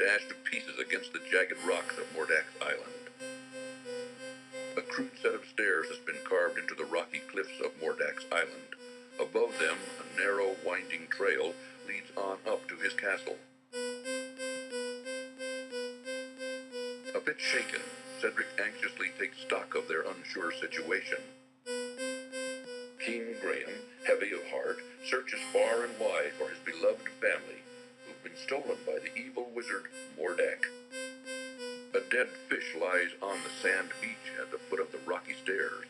dashed to pieces against the jagged rocks of Mordak's Island. A crude set of stairs has been carved into the rocky cliffs of Mordak's Island. Above them, a narrow, winding trail leads on up to his castle. A bit shaken, Cedric anxiously takes stock of their unsure situation. King Graham, heavy of heart, searches far and wide for his beloved family, who've been stolen by the evil wizard Mordak. A dead fish lies on the sand beach at the foot of the rocky stairs.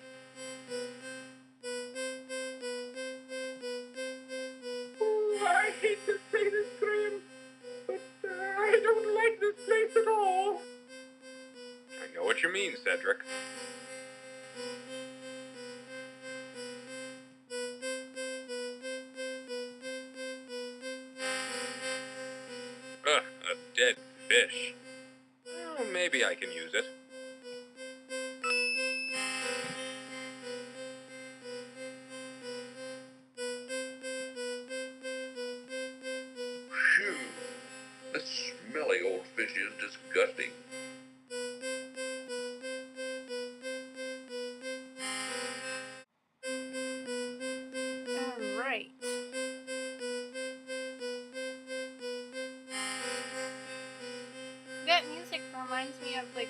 Oh, I hate to say this, Graham, but I don't like this place at all. I know what you mean, Cedric. Ugh, a dead fish. Well, maybe I can use it. Phew! This smelly old fish is disgusting. Alright. That music reminds me of, like,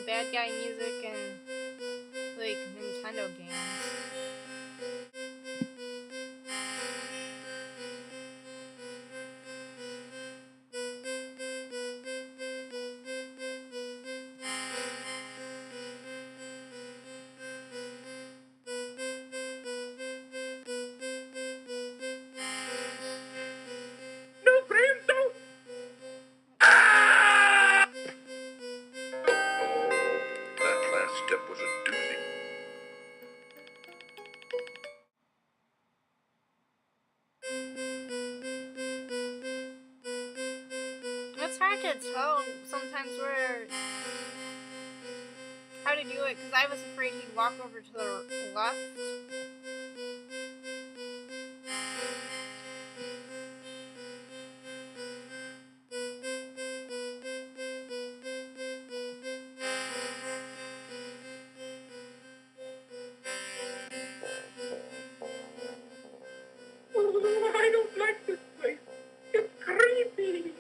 bad guy music and, like, Nintendo games. No, Graham, don't! That last step was a doozy. It's hard to tell sometimes how to do it, because I was afraid he'd walk over to the left. Oh, I don't like this place. It's creepy.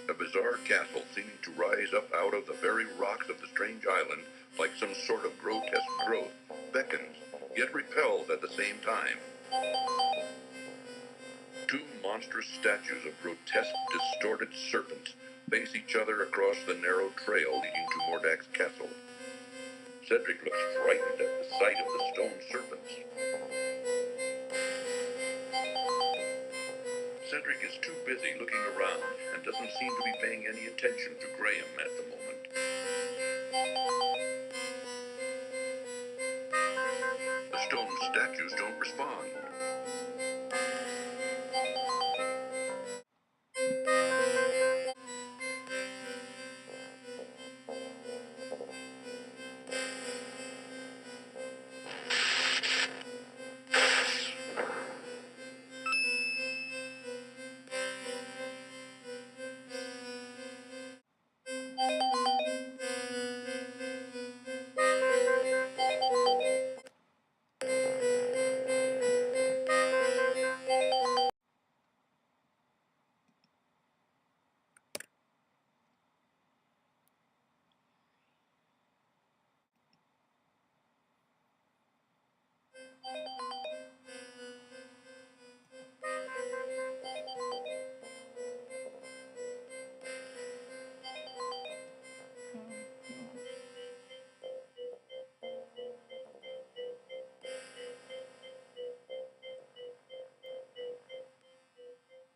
A bizarre castle seeming to rise up out of the very rocks of the strange island like some sort of grotesque growth, beckons, yet repels at the same time. Two monstrous statues of grotesque, distorted serpents face each other across the narrow trail leading to Mordak's castle. Cedric looks frightened at the sight of the stone serpents. Cedric is too busy looking around and doesn't seem to be paying any attention to Graham at the moment. The stone statues don't respond.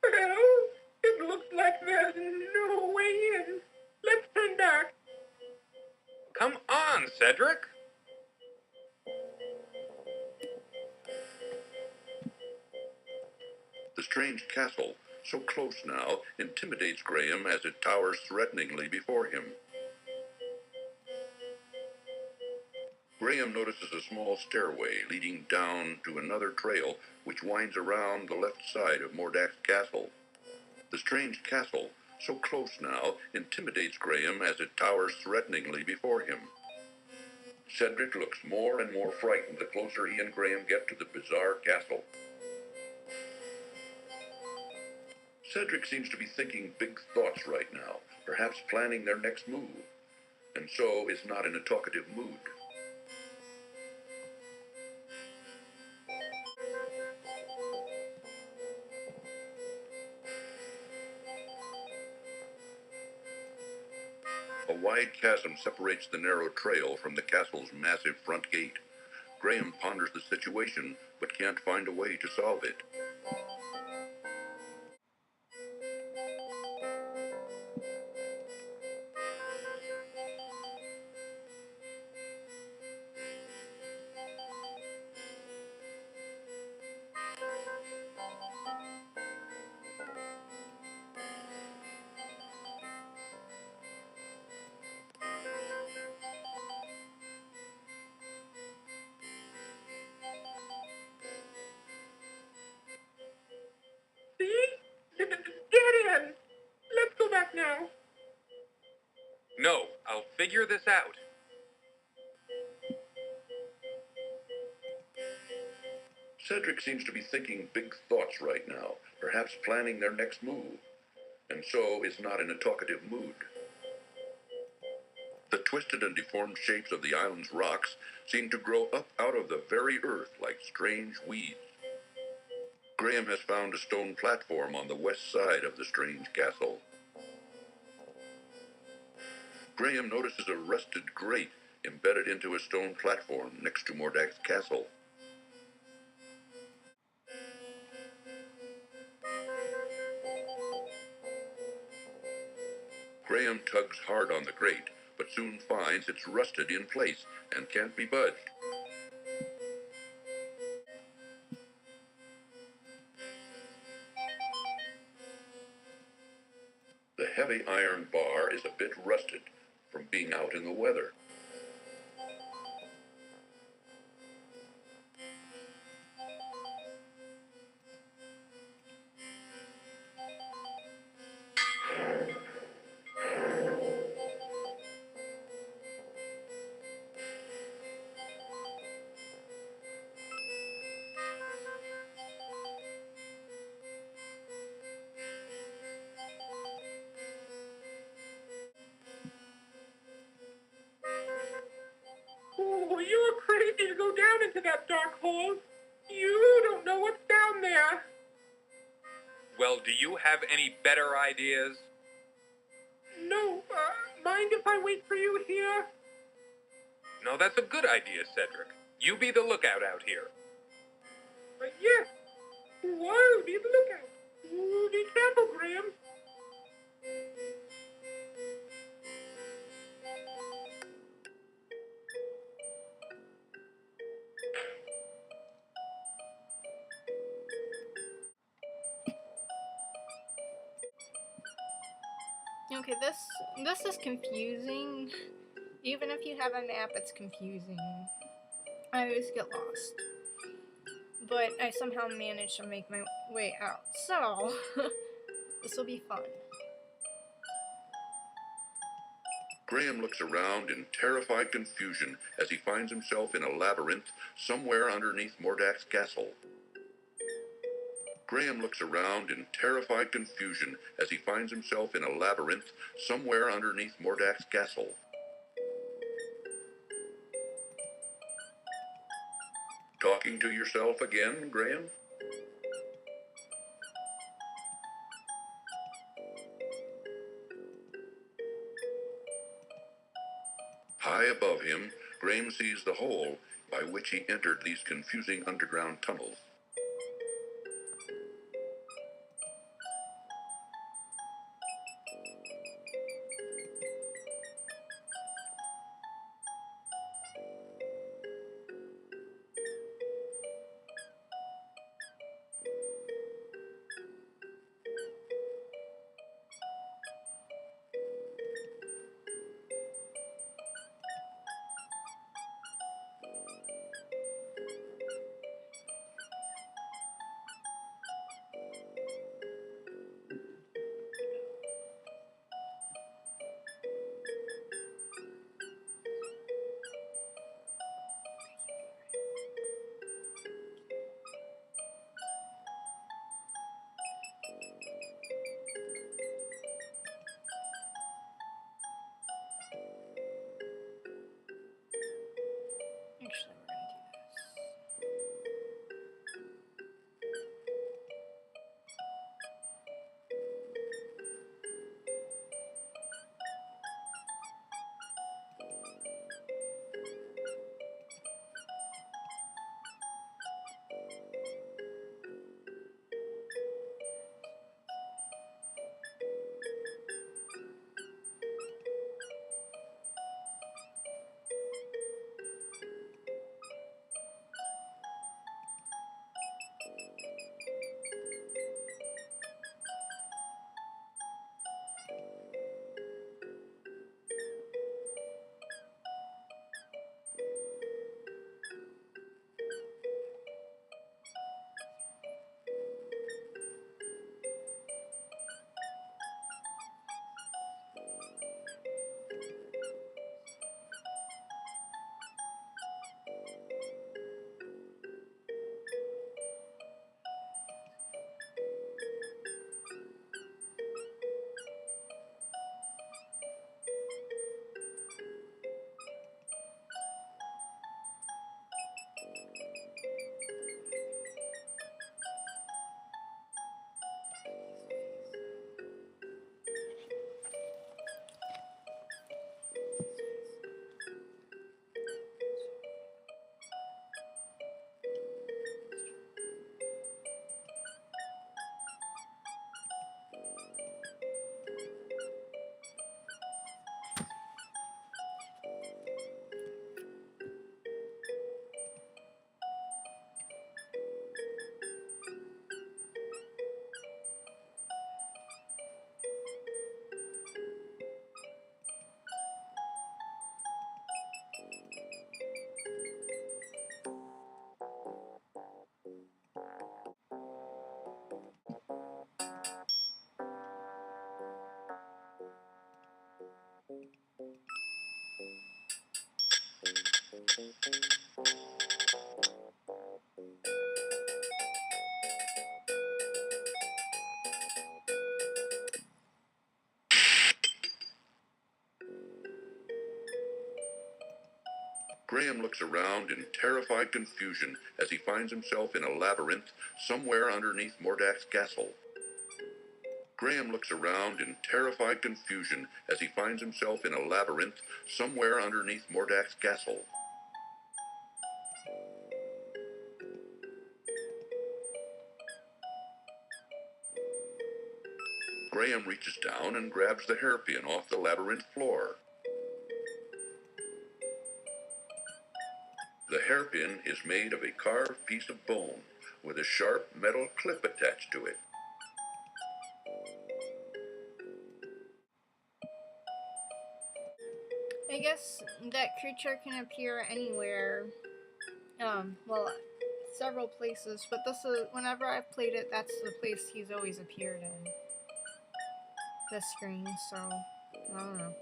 Well, it looks like there's no way in. Let's turn back. Come on, Cedric! The strange castle, so close now, intimidates Graham as it towers threateningly before him. Graham notices a small stairway leading down to another trail which winds around the left side of Mordak's castle. The strange castle, so close now, intimidates Graham as it towers threateningly before him. Cedric looks more and more frightened the closer he and Graham get to the bizarre castle. Cedric seems to be thinking big thoughts right now, perhaps planning their next move, and so is not in a talkative mood. A wide chasm separates the narrow trail from the castle's massive front gate. Graham ponders the situation, but can't find a way to solve it. See? Get in! Let's go back now. No, I'll figure this out. Cedric seems to be thinking big thoughts right now, perhaps planning their next move, and so is not in a talkative mood. The twisted and deformed shapes of the island's rocks seem to grow up out of the very earth like strange weeds. Graham has found a stone platform on the west side of the strange castle. Graham notices a rusted grate embedded into a stone platform next to Mordak's castle. Graham tugs hard on the grate, but soon finds it's rusted in place and can't be budged. The heavy iron bar is a bit rusted from being out in the weather. Oh, you're crazy to go down into that dark hole. You don't know what's down there. Well, do you have any better ideas? No, mind if I wait for you here? No, that's a good idea, Cedric. You be the lookout out here. Yes. Whoa, be the lookout. Ooh, be careful, Graham. Okay, this is confusing. Even if you have a map, it's confusing. I always get lost. But I somehow managed to make my way out. So, this will be fun. Graham looks around in terrified confusion as he finds himself in a labyrinth somewhere underneath Mordak's castle. Graham looks around in terrified confusion as he finds himself in a labyrinth somewhere underneath Mordak's castle. Talking to yourself again, Graham? High above him, Graham sees the hole by which he entered these confusing underground tunnels. Graham looks around in terrified confusion as he finds himself in a labyrinth somewhere underneath Mordak's castle. Graham looks around in terrified confusion as he finds himself in a labyrinth somewhere underneath Mordak's castle. Graham reaches down and grabs the hairpin off the labyrinth floor. The hairpin is made of a carved piece of bone with a sharp metal clip attached to it. I guess that creature can appear anywhere. Well, several places, but this is, whenever I've played it, that's the place he's always appeared in. This screen, so, I don't know.